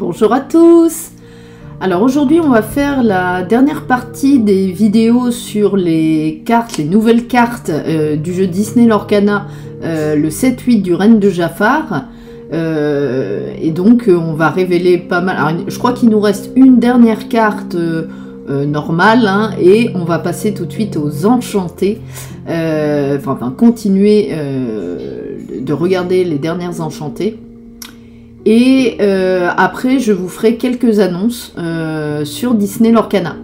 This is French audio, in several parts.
Bonjour à tous. Alors aujourd'hui on va faire la dernière partie des vidéos sur les cartes, les nouvelles cartes du jeu Disney Lorcana, le 7-8 du Règne de Jafar. Et donc on va révéler pas mal. Alors, je crois qu'il nous reste une dernière carte normale, hein, et on va passer tout de suite aux enchantés. Enfin continuer de regarder les dernières enchantées. Et après, je vous ferai quelques annonces sur Disney Lorcana.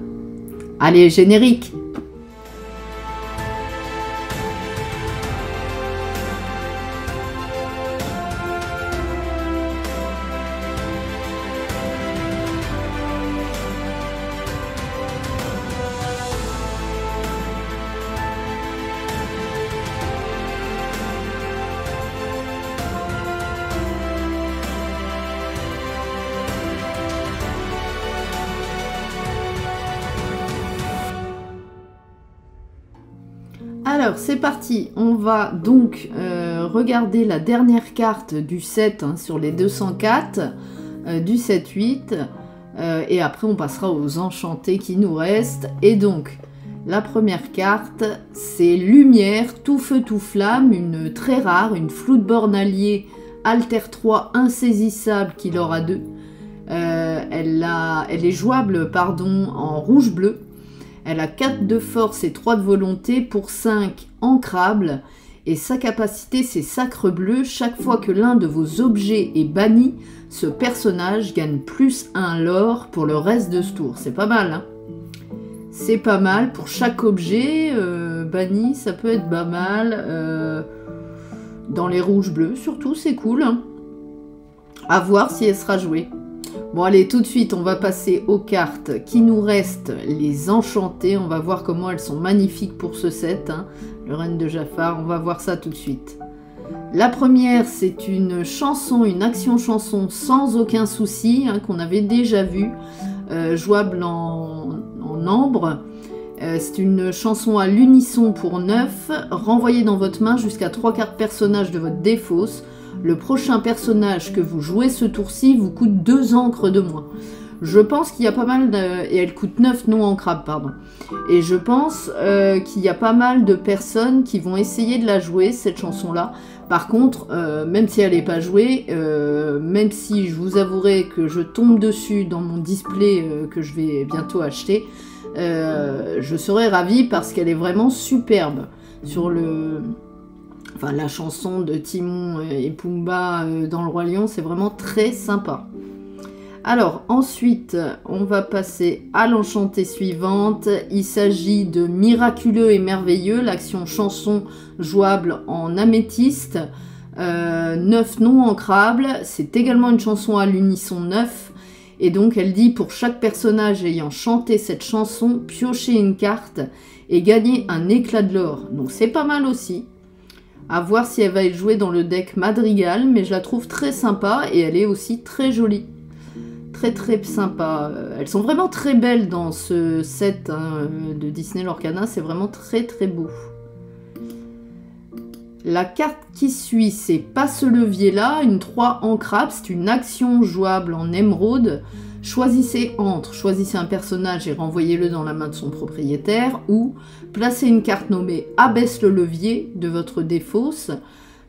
Allez, générique! Alors c'est parti, on va donc regarder la dernière carte du set, hein, sur les 204 du 7-8, et après on passera aux enchantés qui nous restent. Et donc la première carte c'est Lumière, tout feu tout flamme, une très rare, une Floodborn alliée Alter 3 insaisissable qui l'aura 2. Elle est jouable en rouge-bleu. Elle a 4 de force et 3 de volonté pour 5 ancrables. Et sa capacité, c'est sacre bleu. Chaque fois que l'un de vos objets est banni, ce personnage gagne plus 1 lore pour le reste de ce tour. C'est pas mal, hein? C'est pas mal. Pour chaque objet banni, ça peut être pas mal. Dans les rouges bleus, surtout, c'est cool, hein. À voir si elle sera jouée. Bon allez, tout de suite on va passer aux cartes qui nous restent, les enchantées. On va voir comment elles sont magnifiques pour ce set, hein. Le Règne de Jafar, on va voir ça tout de suite. La première c'est une chanson, une action chanson sans aucun souci, hein, qu'on avait déjà vu, jouable en ambre. C'est une chanson à l'unisson pour 9, renvoyez dans votre main jusqu'à 3 cartes personnages de votre défausse. Le prochain personnage que vous jouez ce tour-ci vous coûte 2 encres de moins. Je pense qu'il y a pas mal de... Et elle coûte 9 non ancrables, pardon. Et je pense qu'il y a pas mal de personnes qui vont essayer de la jouer, cette chanson-là. Par contre, même si elle n'est pas jouée, même si je vous avouerai que je tombe dessus dans mon display que je vais bientôt acheter, je serais ravie parce qu'elle est vraiment superbe. Sur le... Enfin, la chanson de Timon et Pumba dans le Roi Lion, c'est vraiment très sympa. Alors, ensuite, on va passer à l'enchantée suivante. Il s'agit de Miraculeux et Merveilleux, l'action chanson jouable en améthyste. 9 non ancrables. C'est également une chanson à l'unisson 9. Et donc, elle dit, pour chaque personnage ayant chanté cette chanson, piochez une carte et gagnez un éclat de l'or. Donc, c'est pas mal aussi. À voir si elle va être jouée dans le deck Madrigal, mais je la trouve très sympa et elle est aussi très jolie. Très très sympa. Elles sont vraiment très belles dans ce set, hein, de Disney Lorcana, c'est vraiment très très beau. La carte qui suit, c'est Pas ce levier là, une 3 ancrable, c'est une action jouable en émeraude. Choisissez un personnage et renvoyez-le dans la main de son propriétaire, ou placez une carte nommée Abaisse le levier de votre défausse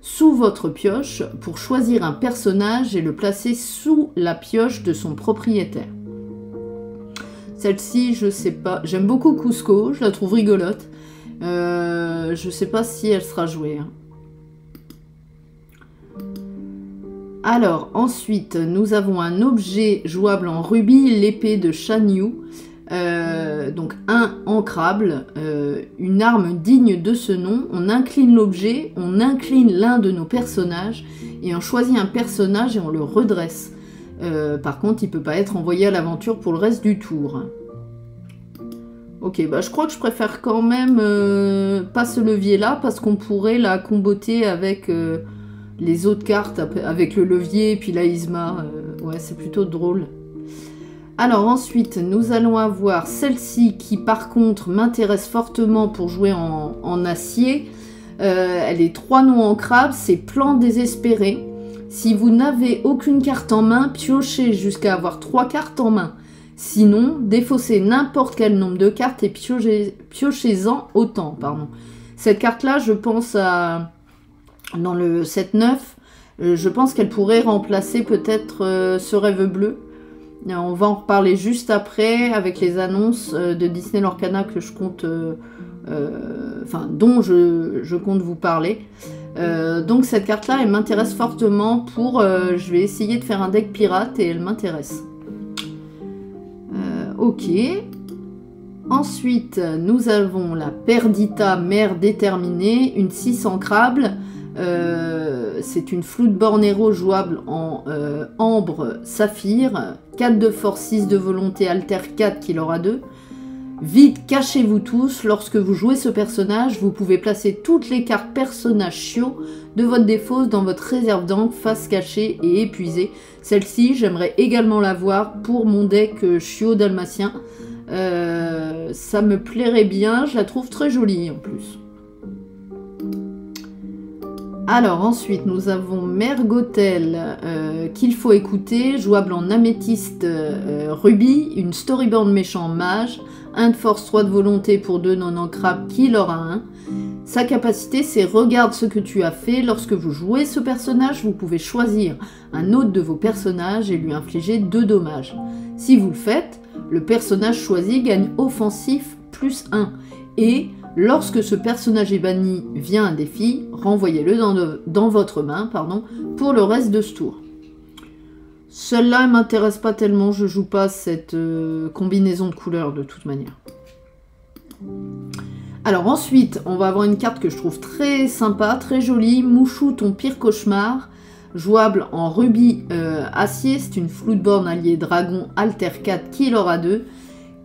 sous votre pioche pour choisir un personnage et le placer sous la pioche de son propriétaire. Celle-ci, je sais pas, j'aime beaucoup Cusco, je la trouve rigolote. Je sais pas si elle sera jouée, hein. Alors, ensuite, nous avons un objet jouable en rubis, l'épée de Shan Yu. Donc, un ancrable, une arme digne de ce nom. On incline l'objet, on incline l'un de nos personnages, et on choisit un personnage et on le redresse. Par contre, il ne peut pas être envoyé à l'aventure pour le reste du tour. Ok, bah je crois que je préfère quand même pas ce levier-là, parce qu'on pourrait la comboter avec... les autres cartes avec le levier et puis la Isma, ouais, c'est plutôt drôle. Alors ensuite, nous allons avoir celle-ci qui par contre m'intéresse fortement pour jouer en acier. Elle est 3 non ancrables, c'est Plan désespéré. Si vous n'avez aucune carte en main, piochez jusqu'à avoir 3 cartes en main. Sinon, défaussez n'importe quel nombre de cartes et piochez-en autant. Cette carte-là, je pense à... Dans le 7-9, je pense qu'elle pourrait remplacer peut-être ce rêve bleu. On va en reparler juste après avec les annonces de Disney Lorcana que je compte... dont je compte vous parler. Donc cette carte-là, elle m'intéresse fortement pour... je vais essayer de faire un deck pirate et elle m'intéresse. Ok. Ensuite, nous avons la Perdita, mère déterminée, une 6 ancrable. C'est une Flood Bornero jouable en ambre saphir. 4 de force, 6 de volonté, alter 4 qui l'aura 2. Vite, cachez-vous tous. Lorsque vous jouez ce personnage, vous pouvez placer toutes les cartes personnages chiots de votre défausse dans votre réserve d'encre, face cachée et épuisée. Celle-ci, j'aimerais également la voir pour mon deck chiot dalmatien. Ça me plairait bien, je la trouve très jolie en plus. Alors ensuite, nous avons Mergotel qu'il faut écouter, jouable en améthyste rubis, une storyboard méchant mage, 1 de force, 3 de volonté pour 2 non ancrables, qu'il aura 1. Sa capacité, c'est regarde ce que tu as fait. Lorsque vous jouez ce personnage, vous pouvez choisir un autre de vos personnages et lui infliger 2 dommages. Si vous le faites, le personnage choisi gagne offensif plus 1. Et lorsque ce personnage est banni via un défi, renvoyez-le dans votre main pour le reste de ce tour. Celle-là, elle m'intéresse pas tellement, je joue pas cette combinaison de couleurs de toute manière. Alors ensuite, on va avoir une carte que je trouve très sympa, très jolie, Mouchou, ton pire cauchemar, jouable en rubis acier, c'est une Floodborn alliée dragon, alter 4 qui l'aura 2.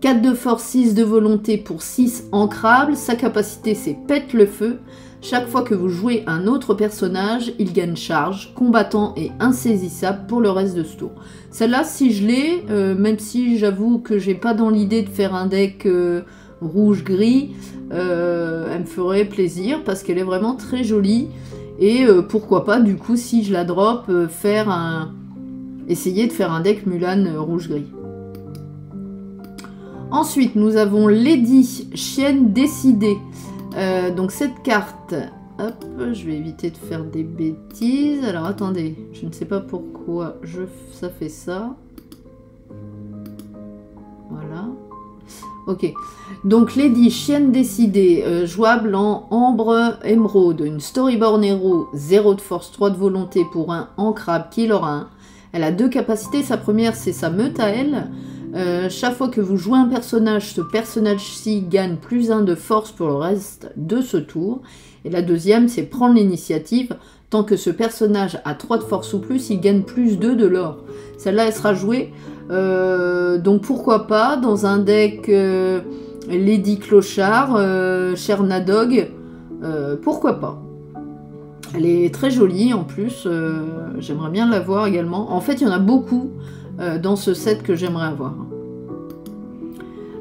4 de force, 6 de volonté pour 6 ancrables. Sa capacité, c'est pète le feu. Chaque fois que vous jouez un autre personnage, il gagne charge, combattant et insaisissable pour le reste de ce tour. Celle-là, si je l'ai, même si j'avoue que j'ai pas dans l'idée de faire un deck rouge-gris, elle me ferait plaisir parce qu'elle est vraiment très jolie. Et pourquoi pas, du coup, si je la drop, essayer de faire un deck Mulan rouge-gris. Ensuite, nous avons Lady, chienne décidée. Donc cette carte, hop, je vais éviter de faire des bêtises. Alors attendez, je ne sais pas pourquoi ça fait ça. Voilà. Ok. Donc Lady, chienne décidée, jouable en ambre émeraude, une storyboard héros, 0 de force, 3 de volonté pour 1 ancrable qui l'aura 1. Elle a 2 capacités. Sa première, c'est sa meute à elle. Chaque fois que vous jouez un personnage, ce personnage-ci gagne plus 1 de force pour le reste de ce tour. Et la deuxième, c'est prendre l'initiative. Tant que ce personnage a 3 de force ou plus, il gagne plus 2 de l'or. Celle-là, elle sera jouée. Donc pourquoi pas, dans un deck Lady Clochard, Chernadog, pourquoi pas. Elle est très jolie en plus, j'aimerais bien la voir également. En fait, il y en a beaucoup dans ce set que j'aimerais avoir.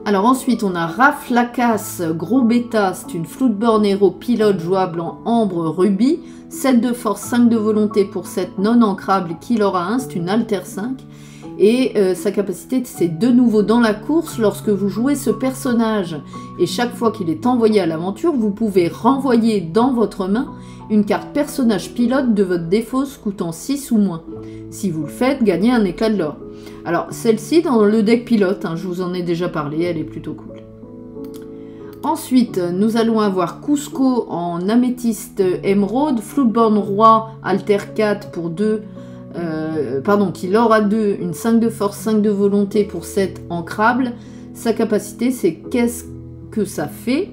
Alors ensuite, on a Raflakas, gros bêta, c'est une Floodborn héros pilote jouable en ambre rubis, 7 de force, 5 de volonté pour 7 non ancrable, qu'il aura 1, c'est une alter 5. Et sa capacité, c'est de nouveau dans la course. Lorsque vous jouez ce personnage et chaque fois qu'il est envoyé à l'aventure, vous pouvez renvoyer dans votre main une carte personnage pilote de votre défausse coûtant 6 ou moins. Si vous le faites, gagnez un éclat de l'or. Alors celle-ci dans le deck pilote, je vous en ai déjà parlé, elle est plutôt cool. Ensuite, nous allons avoir Cusco en améthyste émeraude, Floodborn roi, alter 4 pour 2. Qu'il aura 2, une 5 de force, 5 de volonté pour 7 ancrable. Sa capacité, c'est qu'est-ce que ça fait?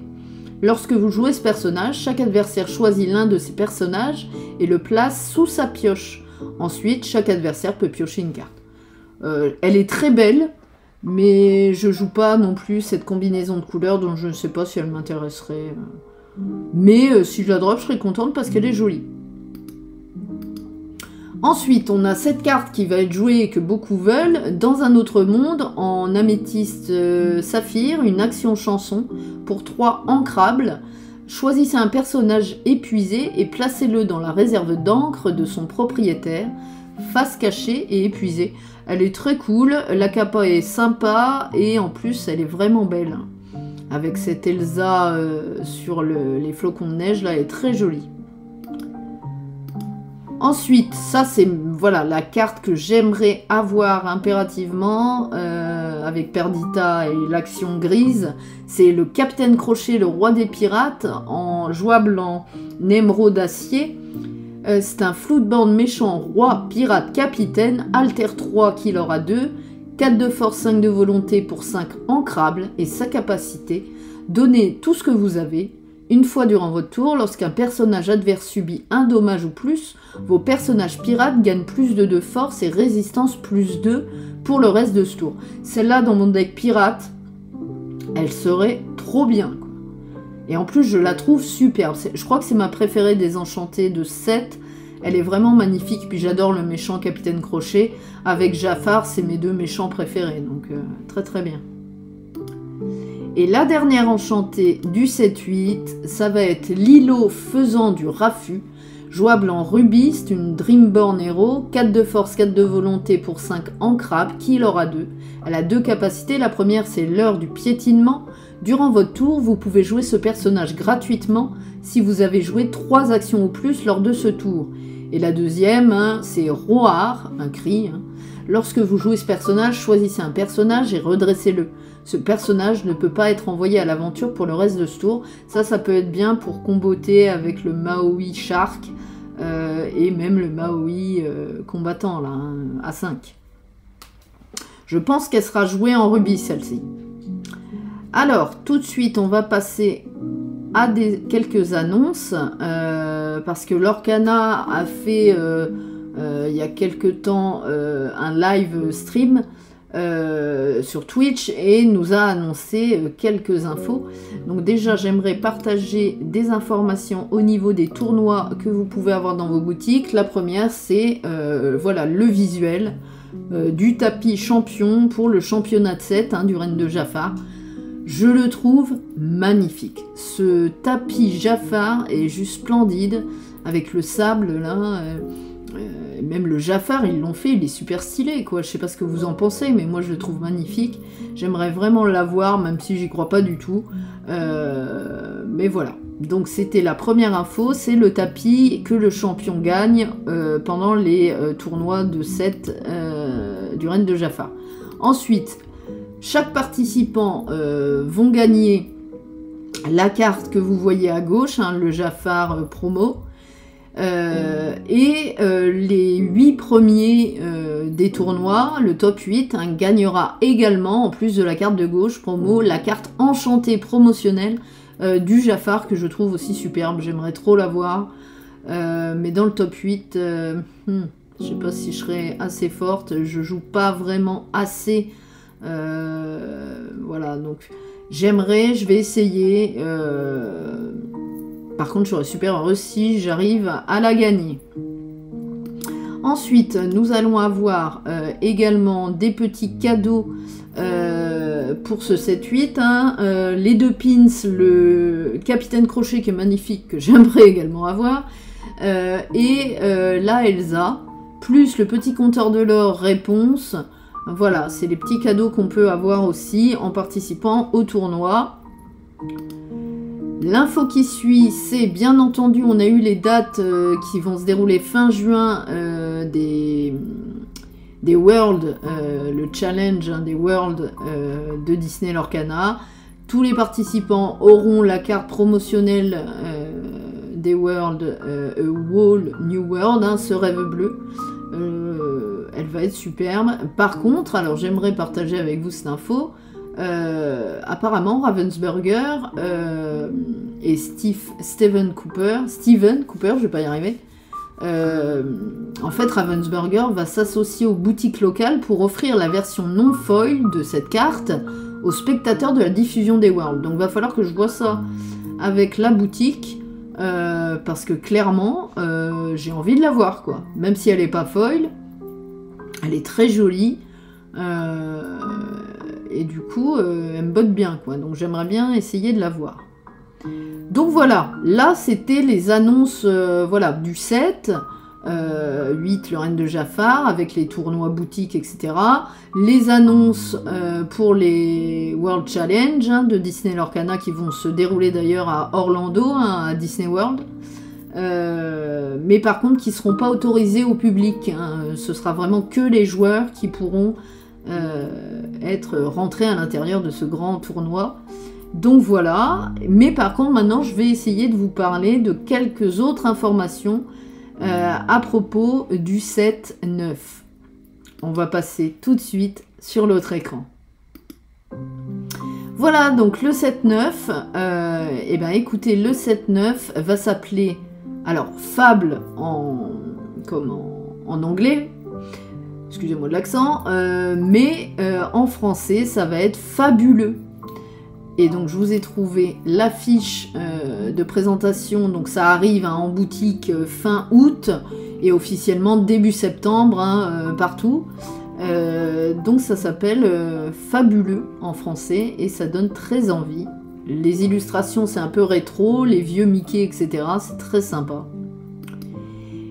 Lorsque vous jouez ce personnage, chaque adversaire choisit l'un de ses personnages et le place sous sa pioche. Ensuite, chaque adversaire peut piocher une carte. Elle est très belle, mais je joue pas non plus cette combinaison de couleurs dont je ne sais pas si elle m'intéresserait. Mais si je la drop, je serais contente parce qu'elle est jolie. Ensuite, on a cette carte qui va être jouée et que beaucoup veulent, Dans un autre monde, en améthyste saphir, une action chanson pour 3 ancrables. Choisissez un personnage épuisé et placez-le dans la réserve d'encre de son propriétaire, face cachée et épuisée. Elle est très cool, la capa est sympa et en plus elle est vraiment belle. Avec cette Elsa sur les flocons de neige, là, elle est très jolie. Ensuite, ça c'est voilà la carte que j'aimerais avoir impérativement avec Perdita et l'action grise. C'est le Capitaine Crochet, le roi des pirates, en jouable en émeraude d'acier. C'est un floodbound méchant roi pirate capitaine, alter 3 qui aura 2, 4 de force, 5 de volonté pour 5 ancrables et sa capacité. Donnez tout ce que vous avez. Une fois durant votre tour, lorsqu'un personnage adverse subit un dommage ou plus, vos personnages pirates gagnent plus de force et résistance plus 2 pour le reste de ce tour. Celle-là, dans mon deck pirate, elle serait trop bien, quoi. Et en plus, je la trouve superbe. Je crois que c'est ma préférée des enchantées de 7. Elle est vraiment magnifique. Puis j'adore le méchant Capitaine Crochet. Avec Jafar, c'est mes 2 méchants préférés. Donc très très bien. Et la dernière enchantée du 7-8, ça va être l'îlot faisant du raffut, jouable en rubis, c'est une Dreamborn Hero, 4 de force, 4 de volonté pour 5 ancrables, qui il aura 2. Elle a 2 capacités, la première c'est l'heure du piétinement. Durant votre tour, vous pouvez jouer ce personnage gratuitement si vous avez joué 3 actions ou plus lors de ce tour. Et la deuxième, c'est Roar, un cri. Lorsque vous jouez ce personnage, choisissez un personnage et redressez-le. Ce personnage ne peut pas être envoyé à l'aventure pour le reste de ce tour. Ça peut être bien pour comboter avec le Maui Shark et même le Maui combattant, là, à 5. Je pense qu'elle sera jouée en rubis, celle-ci. Alors, tout de suite, on va passer à quelques annonces, parce que Lorcana a fait, il y a quelques temps, un live stream sur Twitch et nous a annoncé quelques infos. Donc déjà, j'aimerais partager des informations au niveau des tournois que vous pouvez avoir dans vos boutiques. La première, c'est voilà, le visuel du tapis champion pour le championnat de 7 du règne de Jafar. Je le trouve magnifique. Ce tapis Jafar est juste splendide, avec le sable là. Même le Jafar, ils l'ont fait, il est super stylé, quoi. Je sais pas ce que vous en pensez, mais moi je le trouve magnifique. J'aimerais vraiment l'avoir, même si j'y crois pas du tout. Mais voilà. Donc c'était la première info, c'est le tapis que le champion gagne pendant les tournois de 7 du règne de Jafar. Ensuite, chaque participant vont gagner la carte que vous voyez à gauche, le Jafar promo. Et les 8 premiers des tournois, le top 8, gagnera également, en plus de la carte de gauche promo, la carte enchantée promotionnelle du Jafar, que je trouve aussi superbe. J'aimerais trop l'avoir, mais dans le top 8, je sais pas si je serai assez forte, je joue pas vraiment assez, voilà, donc j'aimerais, je vais essayer. Par contre, je serais super heureuse si j'arrive à la gagner. Ensuite, nous allons avoir également des petits cadeaux pour ce 7-8. Les 2 pins, le Capitaine Crochet qui est magnifique, que j'aimerais également avoir. Et la Elsa, plus le petit compteur de l'or réponse. Voilà, c'est les petits cadeaux qu'on peut avoir aussi en participant au tournoi. L'info qui suit, c'est bien entendu, on a eu les dates qui vont se dérouler fin juin des Worlds, le challenge des Worlds de Disney Lorcana. Tous les participants auront la carte promotionnelle des Worlds, Wall New World, ce rêve bleu. Elle va être superbe. Par contre, alors j'aimerais partager avec vous cette info. Apparemment Ravensburger et Steven Cooper, je vais pas y arriver. En fait, Ravensburger va s'associer aux boutiques locales pour offrir la version non foil de cette carte aux spectateurs de la diffusion des Worlds. Donc, va falloir que je vois ça avec la boutique parce que clairement, j'ai envie de la voir, quoi. Même si elle est pas foil, elle est très jolie. Et du coup, elle me botte bien, quoi. Donc j'aimerais bien essayer de la voir. Donc voilà, là c'était les annonces voilà, du 7, 8 le règne de Jafar avec les tournois boutiques, etc. Les annonces pour les World Challenge hein, de Disney Lorcana qui vont se dérouler d'ailleurs à Orlando, hein, à Disney World. Mais par contre qui ne seront pas autorisés au public. Hein. Ce sera vraiment que les joueurs qui pourront être rentrés à l'intérieur de ce grand tournoi. Donc voilà, mais par contre maintenant je vais essayer de vous parler de quelques autres informations à propos du 7-9. On va passer tout de suite sur l'autre écran. Voilà, donc le 7-9, et ben écoutez, le 7-9 va s'appeler, alors Fable en anglais, excusez-moi de l'accent, mais en français ça va être fabuleux. Et donc je vous ai trouvé l'affiche de présentation, donc ça arrive hein, en boutique fin août et officiellement début septembre hein, partout. Donc ça s'appelle Fabuleux en français et ça donne très envie. Les illustrations c'est un peu rétro, les vieux Mickey etc. C'est très sympa.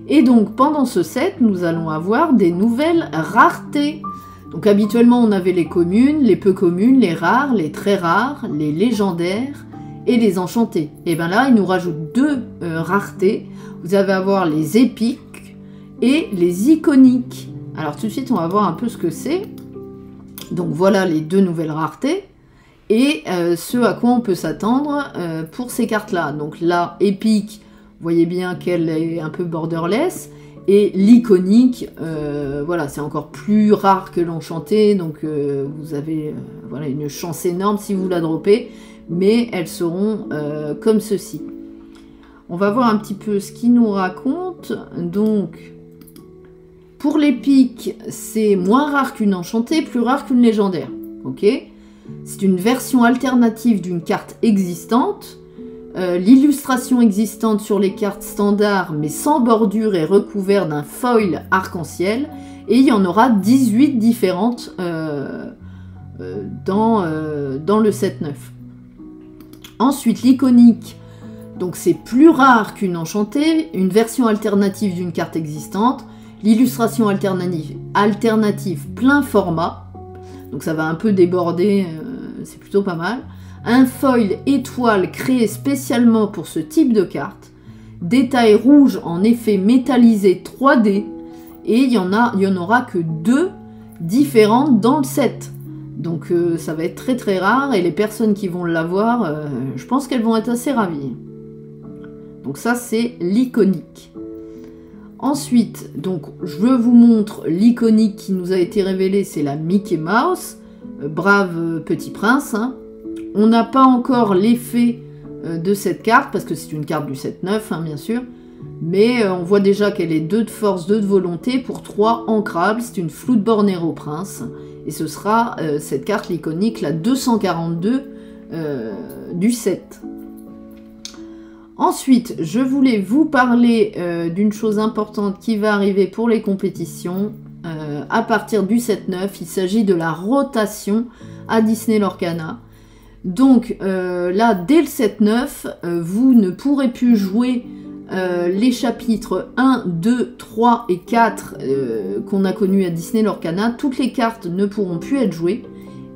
Et donc pendant ce set nous allons avoir des nouvelles raretés. Donc habituellement on avait les communes, les peu communes, les rares, les très rares, les légendaires et les enchantés. Et bien là il nous rajoute deux raretés. Vous allez avoir les épiques et les iconiques. Alors tout de suite on va voir un peu ce que c'est. Donc voilà les deux nouvelles raretés et ce à quoi on peut s'attendre pour ces cartes là. Donc là épique, vous voyez bien qu'elle est un peu borderless. Et l'iconique, voilà, c'est encore plus rare que l'enchanté, donc vous avez voilà, une chance énorme si vous la droppez, mais elles seront comme ceci. On va voir un petit peu ce qu'il nous raconte. Donc, pour l'épique, c'est moins rare qu'une enchantée, plus rare qu'une légendaire. Ok ? C'est une version alternative d'une carte existante. L'illustration existante sur les cartes standards mais sans bordure est recouverte d'un foil arc-en-ciel et il y en aura 18 différentes dans le 7-9. Ensuite l'iconique, donc c'est plus rare qu'une enchantée, une version alternative d'une carte existante, l'illustration alternative plein format, donc ça va un peu déborder, c'est plutôt pas mal. Un foil étoile créé spécialement pour ce type de carte. Détail rouge en effet métallisé 3D. Et il y en aura que 2 différentes dans le set. Donc ça va être très très rare. Et les personnes qui vont l'avoir, je pense qu'elles vont être assez ravies. Donc ça c'est l'iconique. Ensuite, donc je vous montre l'iconique qui nous a été révélée. C'est la Mickey Mouse. Brave petit prince, hein. On n'a pas encore l'effet de cette carte, parce que c'est une carte du 7-9, hein, bien sûr. Mais on voit déjà qu'elle est 2 de force, 2 de volonté, pour 3 ancrables. C'est une Floodborn Hero Prince. Et ce sera cette carte, l'iconique, la 242 du 7. Ensuite, je voulais vous parler d'une chose importante qui va arriver pour les compétitions. À partir du 7-9, il s'agit de la rotation à Disney Lorcana. Donc là, dès le 7-9, vous ne pourrez plus jouer les chapitres 1, 2, 3 et 4 qu'on a connus à Disney Lorcana. Toutes les cartes ne pourront plus être jouées,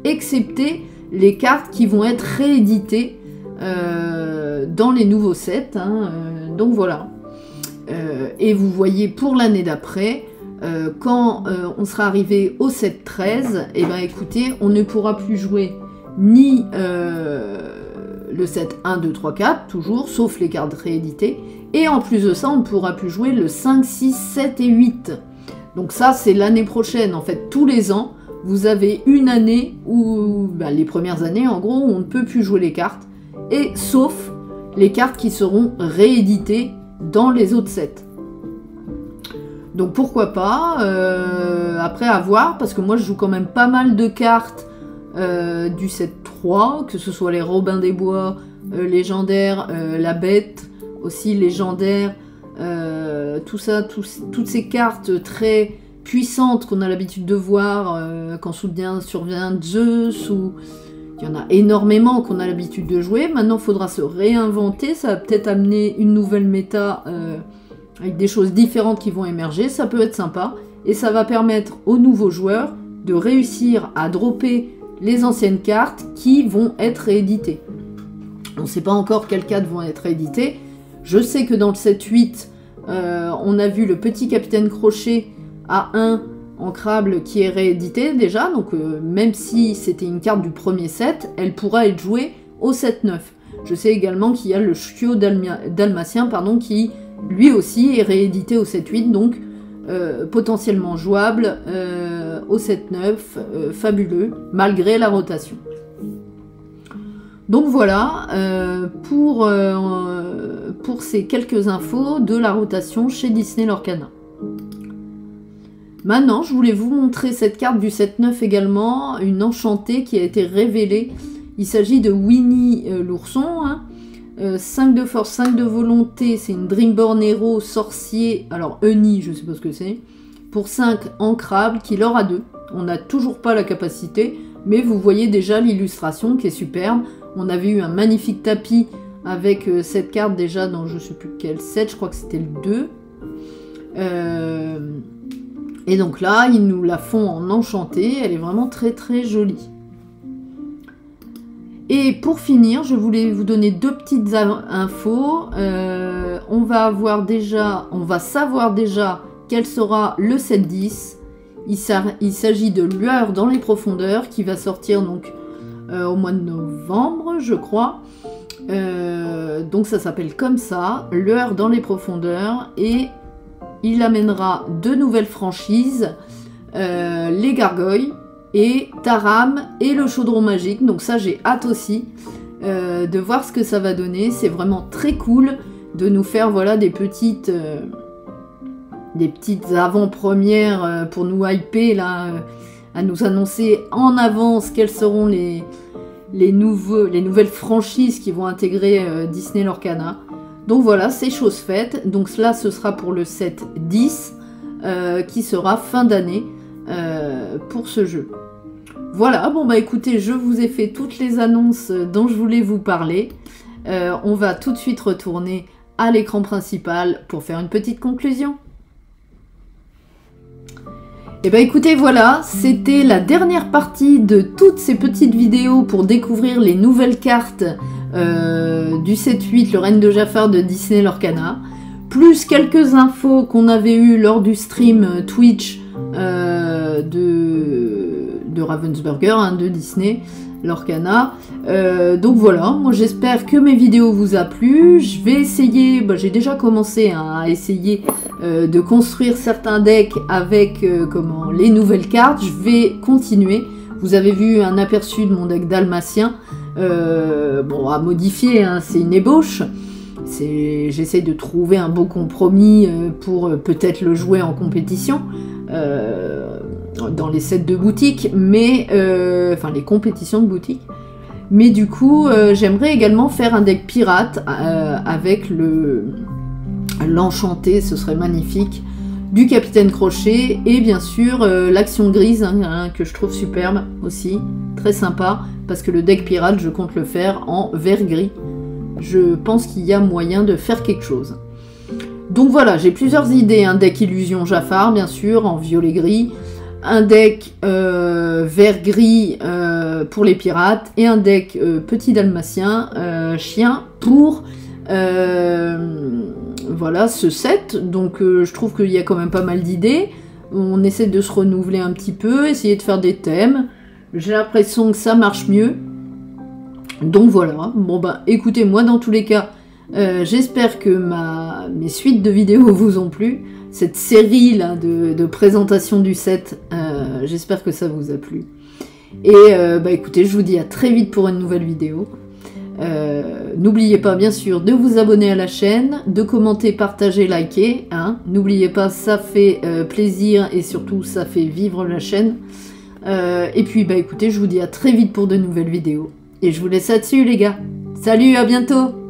excepté les cartes qui vont être rééditées dans les nouveaux sets. Hein, donc voilà. Et vous voyez pour l'année d'après, quand on sera arrivé au 7-13, et ben écoutez, on ne pourra plus jouer ni le set 1, 2, 3, 4, toujours, sauf les cartes rééditées. Et en plus de ça, on ne pourra plus jouer le 5, 6, 7 et 8. Donc ça, c'est l'année prochaine. En fait, tous les ans, vous avez une année où, les premières années, en gros, où on ne peut plus jouer les cartes. Et sauf les cartes qui seront rééditées dans les autres sets. Donc pourquoi pas, après à voir, parce que moi je joue quand même pas mal de cartes du 7-3, que ce soit les Robins des Bois, légendaires, la Bête, aussi légendaire, tout ça, toutes ces cartes très puissantes qu'on a l'habitude de voir quand survient Zeus, ou Il y en a énormément qu'on a l'habitude de jouer. Maintenant, il faudra se réinventer. Ça va peut-être amener une nouvelle méta avec des choses différentes qui vont émerger. Ça peut être sympa. Et ça va permettre aux nouveaux joueurs de réussir à dropper les anciennes cartes qui vont être rééditées. On ne sait pas encore quelles cartes vont être rééditées. Je sais que dans le 7-8, on a vu le petit Capitaine Crochet à 1 ancrable qui est réédité déjà. Donc même si c'était une carte du premier set, elle pourra être jouée au 7-9. Je sais également qu'il y a le chiot dalmatien qui lui aussi est réédité au 7-8. Donc potentiellement jouable au 7-9, fabuleux, malgré la rotation. Donc voilà, pour ces quelques infos de la rotation chez Disney Lorcana. Maintenant, je voulais vous montrer cette carte du 7-9 également, une enchantée qui a été révélée. Il s'agit de Winnie l'ourson, hein. 5 de force, 5 de volonté, c'est une Dreamborn Hero, sorcier, alors Eni, je sais pas ce que c'est, pour 5 ancrables, qui leur a 2. On n'a toujours pas la capacité, mais vous voyez déjà l'illustration qui est superbe. On avait eu un magnifique tapis avec cette carte déjà dans je sais plus quel set, je crois que c'était le 2. Et donc là, ils nous la font en enchanté, elle est vraiment très très jolie. Et pour finir, je voulais vous donner 2 petites infos. On va savoir déjà quel sera le 7-10. Il s'agit de Lueur dans les profondeurs qui va sortir donc au mois de novembre, je crois. Donc ça s'appelle comme ça, Lueur dans les profondeurs, et il amènera 2 nouvelles franchises, les gargoyles et Taram et le chaudron magique. Donc ça, j'ai hâte aussi de voir ce que ça va donner. C'est vraiment très cool de nous faire voilà des petites avant-premières pour nous hyper là, à nous annoncer en avance quelles seront les nouvelles franchises qui vont intégrer Disney Lorcana. Donc voilà, c'est chose faite. Donc cela, ce sera pour le set 10 qui sera fin d'année pour ce jeu. Voilà, bon bah écoutez, je vous ai fait toutes les annonces dont je voulais vous parler. On va tout de suite retourner à l'écran principal pour faire une petite conclusion. Et bah écoutez, voilà, c'était la dernière partie de toutes ces petites vidéos pour découvrir les nouvelles cartes du 7-8, le règne de Jafar de Disney Lorcana, plus quelques infos qu'on avait eues lors du stream Twitch de Ravensburger, hein, de Disney Lorcana. Donc voilà, moi j'espère que mes vidéos vous a plu. Je vais essayer, j'ai déjà commencé à essayer de construire certains decks avec les nouvelles cartes. Je vais continuer. Vous avez vu un aperçu de mon deck dalmatien. Bon, à modifier, hein, c'est une ébauche. J'essaie de trouver un beau compromis pour peut-être le jouer en compétition. Dans les sets de boutique, mais enfin les compétitions de boutique. Mais du coup, j'aimerais également faire un deck pirate avec l'enchanté, ce serait magnifique, du Capitaine Crochet et bien sûr l'action grise hein, que je trouve superbe aussi, très sympa, parce que le deck pirate, je compte le faire en vert-gris. Je pense qu'il y a moyen de faire quelque chose. Donc voilà, j'ai plusieurs idées, un deck Illusion Jafar, bien sûr, en violet-gris, un deck vert-gris pour les pirates, et un deck petit dalmatien, chien, pour voilà, ce set. Donc je trouve qu'il y a quand même pas mal d'idées. On essaie de se renouveler un petit peu, essayer de faire des thèmes. J'ai l'impression que ça marche mieux. Donc voilà, bon bah écoutez, moi dans tous les cas, j'espère que mes suites de vidéos vous ont plu. Cette série là de présentation du set, j'espère que ça vous a plu. Et bah écoutez, je vous dis à très vite pour une nouvelle vidéo. N'oubliez pas bien sûr de vous abonner à la chaîne, de commenter, partager, liker. Hein. N'oubliez pas, ça fait plaisir et surtout ça fait vivre la chaîne. Et puis bah écoutez, je vous dis à très vite pour de nouvelles vidéos. Et je vous laisse là-dessus les gars. Salut, à bientôt!